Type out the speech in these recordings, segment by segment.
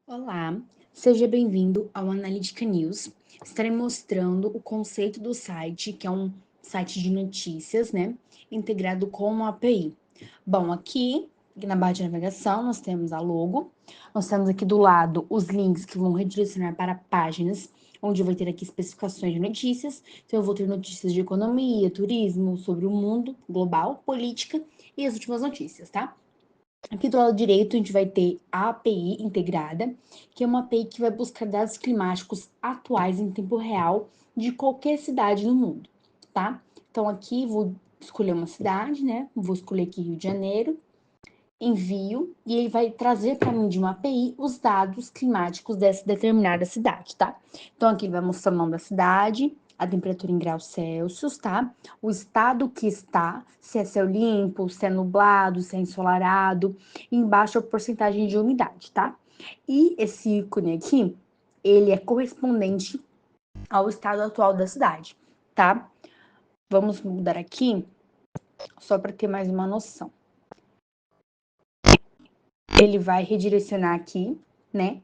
Olá, seja bem-vindo ao Analytica News. Estarei mostrando o conceito do site, que é um site de notícias, né, integrado com uma API. Bom, aqui na barra de navegação nós temos a logo, nós temos aqui do lado os links que vão redirecionar para páginas, onde vai ter aqui especificações de notícias. Então eu vou ter notícias de economia, turismo, sobre o mundo global, política e as últimas notícias, tá? Aqui do lado direito, a gente vai ter a API integrada, que é uma API que vai buscar dados climáticos atuais em tempo real de qualquer cidade no mundo, tá? Então, aqui vou escolher uma cidade, né? Vou escolher aqui Rio de Janeiro, envio, e ele vai trazer para mim de uma API os dados climáticos dessa determinada cidade, tá? Então, aqui ele vai mostrar o nome da cidade, a temperatura em graus Celsius, tá? O estado que está, se é céu limpo, se é nublado, se é ensolarado, e embaixo a porcentagem de umidade, tá? E esse ícone aqui, ele é correspondente ao estado atual da cidade, tá? Vamos mudar aqui, só para ter mais uma noção. Ele vai redirecionar aqui, né,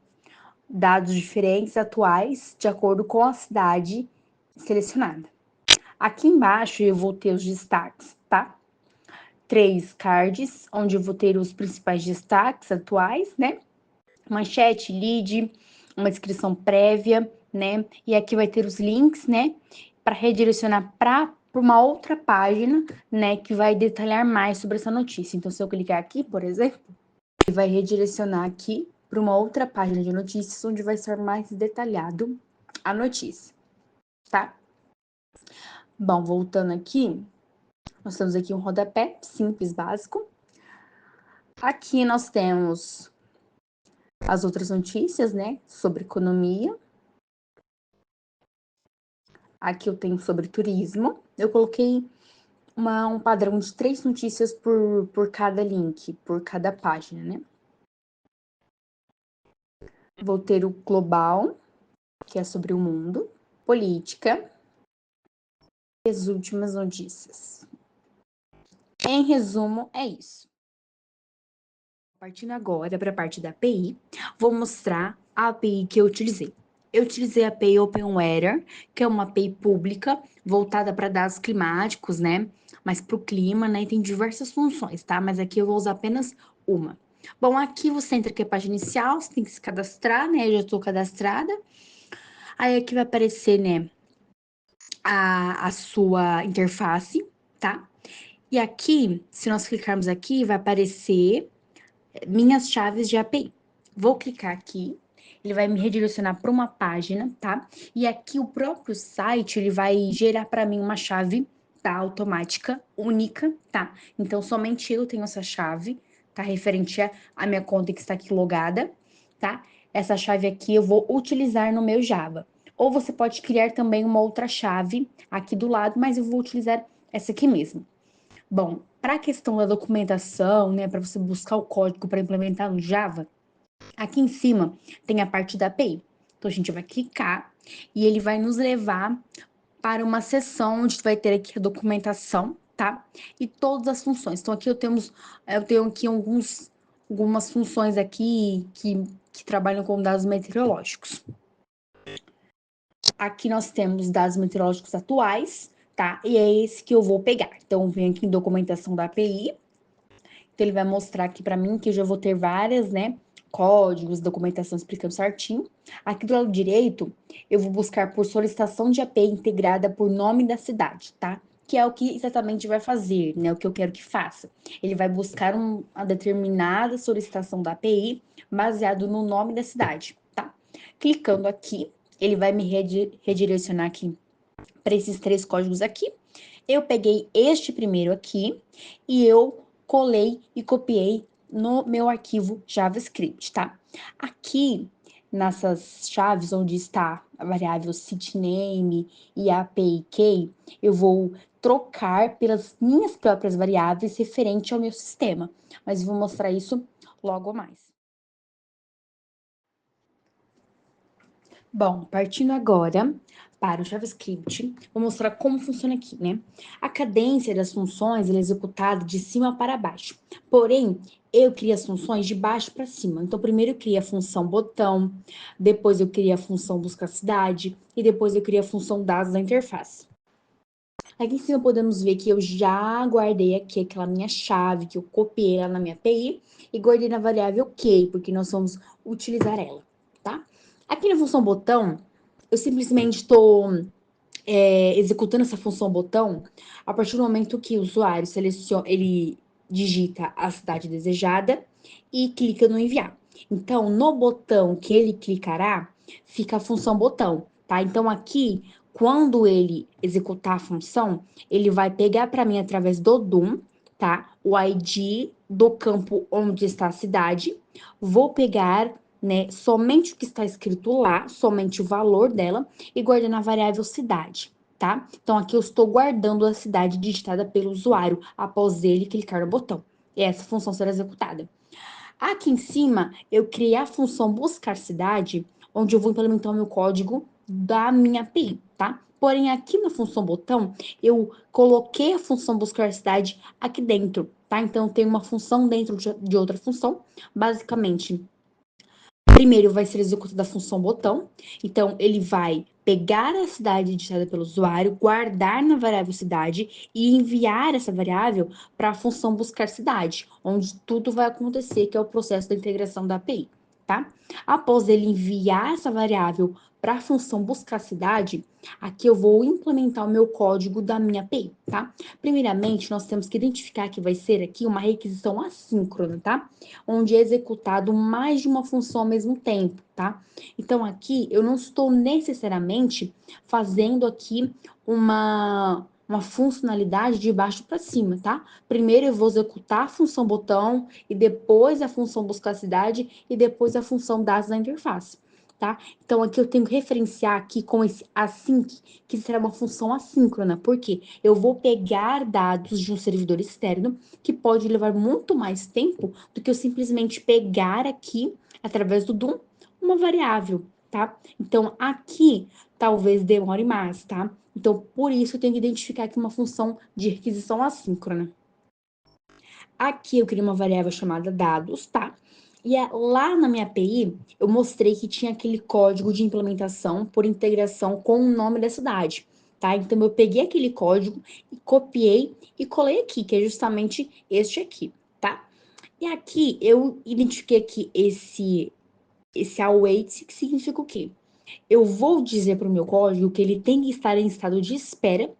dados diferentes atuais de acordo com a cidade selecionada. Aqui embaixo eu vou ter os destaques, tá? 3 cards, onde eu vou ter os principais destaques atuais, né? Manchete, lead, uma descrição prévia, né? E aqui vai ter os links, né? Para redirecionar para uma outra página, né? Que vai detalhar mais sobre essa notícia. Então, se eu clicar aqui, por exemplo, ele vai redirecionar aqui para uma outra página de notícias, onde vai ser mais detalhado a notícia, tá? Bom, voltando aqui, nós temos aqui um rodapé simples, básico. Aqui nós temos as outras notícias, né, sobre economia. Aqui eu tenho sobre turismo. Eu coloquei um padrão de 3 notícias por cada link, por cada página, né? Vou ter o global, que é sobre o mundo, política e as últimas notícias. Em resumo, é isso. Partindo agora para a parte da API, vou mostrar a API que eu utilizei. Eu utilizei a API OpenWeather, que é uma API pública, voltada para dados climáticos, né? Mas para o clima, né? E tem diversas funções, tá? Mas aqui eu vou usar apenas uma. Bom, aqui você entra aqui a página inicial, você tem que se cadastrar, né? Eu já estou cadastrada. Aí aqui vai aparecer, né? A sua interface, tá? E aqui, se nós clicarmos aqui, vai aparecer minhas chaves de API. Vou clicar aqui, ele vai me redirecionar para uma página, tá? E aqui o próprio site, ele vai gerar para mim uma chave, tá? Automática, única, tá? Então, somente eu tenho essa chave, tá? Referente à minha conta que está aqui logada, tá? Essa chave aqui eu vou utilizar no meu Java. Ou você pode criar também uma outra chave aqui do lado, mas eu vou utilizar essa aqui mesmo. Bom, para a questão da documentação, né, para você buscar o código para implementar no Java, aqui em cima tem a parte da API. Então, a gente vai clicar e ele vai nos levar para uma seção onde vai ter aqui a documentação, tá? E todas as funções. Então, aqui eu tenho aqui algumas funções aqui que trabalham com dados meteorológicos. Aqui nós temos dados meteorológicos atuais, tá? E é esse que eu vou pegar. Então, vem aqui em documentação da API. Então, ele vai mostrar aqui para mim que eu já vou ter várias, né? Códigos, documentação explicando certinho. Aqui do lado direito, eu vou buscar por solicitação de API integrada por nome da cidade, tá? Que é o que exatamente vai fazer, né? O que eu quero que faça. Ele vai buscar uma determinada solicitação da API baseado no nome da cidade, tá? Clicando aqui, ele vai me redirecionar aqui para esses 3 códigos aqui. Eu peguei este primeiro aqui e eu colei e copiei no meu arquivo JavaScript, tá? Aqui, nessas chaves onde está a variável cityname e a API key, eu vou trocar pelas minhas próprias variáveis referente ao meu sistema, mas eu vou mostrar isso logo mais. Bom, partindo agora para o JavaScript, vou mostrar como funciona aqui, né? A cadência das funções ela é executada de cima para baixo. Porém, eu crio as funções de baixo para cima. Então, primeiro eu crio a função botão, depois eu crio a função buscar cidade e depois eu crio a função dados da interface. Aqui em cima podemos ver que eu já guardei aqui aquela minha chave que eu copiei lá na minha API e guardei na variável key, porque nós vamos utilizar ela, tá? Aqui na função botão, eu simplesmente estou executando essa função botão a partir do momento que o usuário seleciona, ele digita a cidade desejada e clica no enviar. Então, no botão que ele clicará, fica a função botão, tá? Então, aqui, quando ele executar a função, ele vai pegar para mim através do DOM, tá? O ID do campo onde está a cidade. Vou pegar, né, somente o que está escrito lá, somente o valor dela, e guardar na variável cidade, tá? Então, aqui eu estou guardando a cidade digitada pelo usuário após ele clicar no botão. E essa função será executada. Aqui em cima, eu criei a função buscar cidade, onde eu vou implementar o meu código da minha API, tá? Porém, aqui na função botão, eu coloquei a função buscar cidade aqui dentro, tá? Então, tem uma função dentro de outra função. Basicamente, primeiro vai ser executada a função botão. Então, ele vai pegar a cidade digitada pelo usuário, guardar na variável cidade e enviar essa variável para a função buscar cidade, onde tudo vai acontecer, que é o processo da integração da API, tá? Após ele enviar essa variável para a função buscar cidade, aqui eu vou implementar o meu código da minha API, tá? Primeiramente, nós temos que identificar que vai ser aqui uma requisição assíncrona, tá? Onde é executado mais de uma função ao mesmo tempo, tá? Então, aqui, eu não estou necessariamente fazendo aqui uma funcionalidade de baixo para cima, tá? Primeiro eu vou executar a função botão, e depois a função buscar cidade, e depois a função dados da interface, tá? Então, aqui eu tenho que referenciar aqui com esse async, que será uma função assíncrona, porque eu vou pegar dados de um servidor externo, que pode levar muito mais tempo do que eu simplesmente pegar aqui, através do DOM, uma variável, tá? Então, aqui, talvez demore mais, tá? Então, por isso, eu tenho que identificar aqui uma função de requisição assíncrona. Aqui, eu criei uma variável chamada dados, tá? E lá na minha API, eu mostrei que tinha aquele código de implementação por integração com o nome da cidade, tá? Então, eu peguei aquele código e copiei e colei aqui, que é justamente este aqui, tá? E aqui, eu identifiquei aqui esse await, que significa o quê? Eu vou dizer para o meu código que ele tem que estar em estado de espera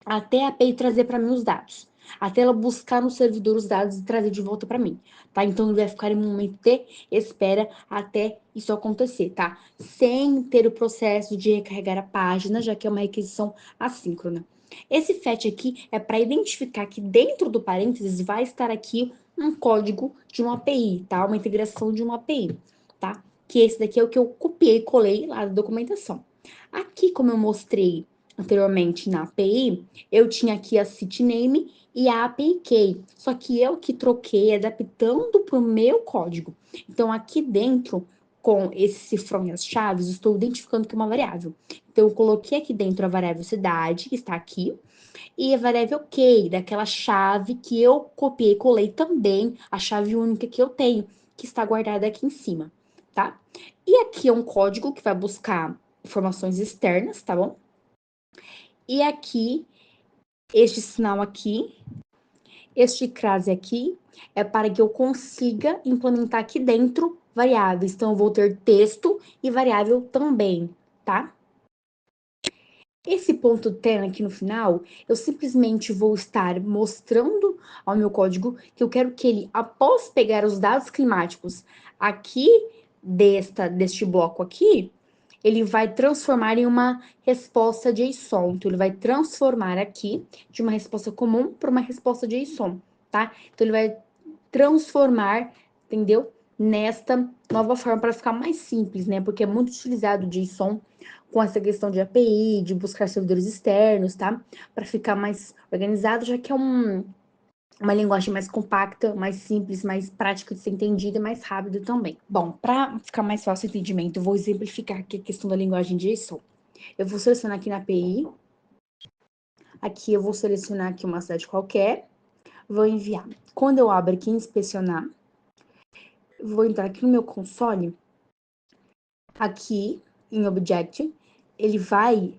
até a API trazer para mim os dados. Até ela buscar no servidor os dados e trazer de volta para mim, tá? Então, ele vai ficar em um momento de espera até isso acontecer, tá? Sem ter o processo de recarregar a página, já que é uma requisição assíncrona. Esse fetch aqui é para identificar que dentro do parênteses vai estar aqui um código de uma API, tá? Uma integração de uma API, tá? Que esse daqui é o que eu copiei e colei lá da documentação. Aqui, como eu mostrei anteriormente na API, eu tinha aqui a CityName e a API Key, só que eu que troquei adaptando para o meu código. Então, aqui dentro, com esse cifrão e as chaves, estou identificando que é uma variável. Então, eu coloquei aqui dentro a variável cidade, que está aqui, e a variável key, daquela chave que eu copiei e colei também, a chave única que eu tenho, que está guardada aqui em cima, tá? E aqui é um código que vai buscar informações externas, tá bom? E aqui, este sinal aqui, este crase aqui, é para que eu consiga implementar aqui dentro variáveis. Então, eu vou ter texto e variável também, tá? Esse ponto ten aqui no final, eu simplesmente vou estar mostrando ao meu código que eu quero que ele, após pegar os dados climáticos aqui deste bloco aqui, ele vai transformar em uma resposta JSON. Então, ele vai transformar aqui de uma resposta comum para uma resposta JSON, tá? Então, ele vai transformar, entendeu? Nesta nova forma para ficar mais simples, né? Porque é muito utilizado o JSON com essa questão de API, de buscar servidores externos, tá? Para ficar mais organizado, já que é uma linguagem mais compacta, mais simples, mais prática de ser entendida e mais rápida também. Bom, para ficar mais fácil o entendimento, eu vou exemplificar aqui a questão da linguagem JSON. Eu vou selecionar aqui na API, aqui eu vou selecionar aqui uma cidade qualquer, vou enviar. Quando eu abro aqui em inspecionar, eu vou entrar aqui no meu console, aqui em Object, ele vai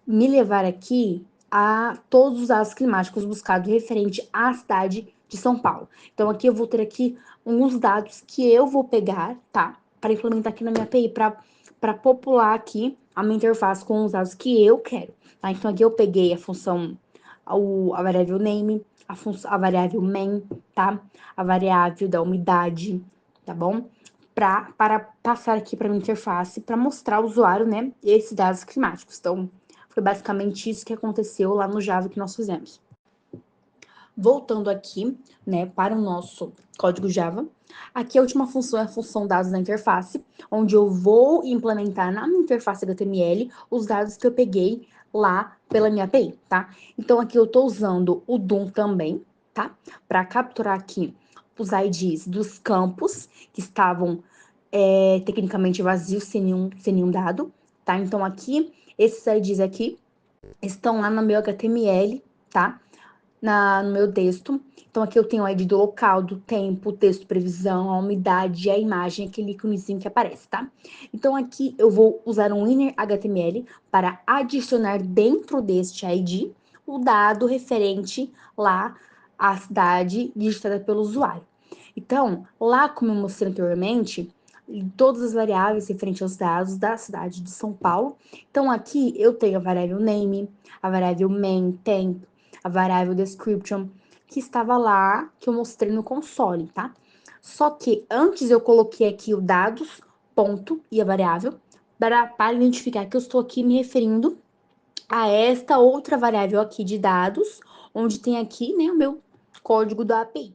me levar aqui a todos os dados climáticos buscados referente à cidade de São Paulo. Então, aqui eu vou ter aqui alguns dados que eu vou pegar, tá? Para implementar aqui na minha API, para popular aqui a minha interface com os dados que eu quero, tá? Então, aqui eu peguei a função, a variável name, a variável main, tá? A variável da umidade, tá bom? Para passar aqui para minha interface, para mostrar ao usuário, né, esses dados climáticos. Então, foi basicamente isso que aconteceu lá no Java que nós fizemos. Voltando aqui, né, para o nosso código Java, aqui a última função é a função dados da interface, onde eu vou implementar na minha interface HTML os dados que eu peguei lá pela minha API, tá? Então, aqui eu estou usando o DOM também, tá? Para capturar aqui os IDs dos campos que estavam tecnicamente vazios, sem nenhum dado, tá? Então, aqui, esses IDs aqui estão lá no meu HTML, tá? No meu texto. Então, aqui eu tenho o ID do local, do tempo, o texto, previsão, a umidade, a imagem, aquele íconezinho que aparece, tá? Então, aqui eu vou usar um inner HTML para adicionar dentro deste ID o dado referente lá à cidade digitada pelo usuário. Então, lá como eu mostrei anteriormente, todas as variáveis referentes aos dados da cidade de São Paulo. Então, aqui eu tenho a variável name, a variável main, temp, a variável description, que estava lá, que eu mostrei no console, tá? Só que antes eu coloquei aqui o dados, ponto, e a variável, para identificar que eu estou aqui me referindo a esta outra variável aqui de dados, onde tem aqui, né, o meu código da API.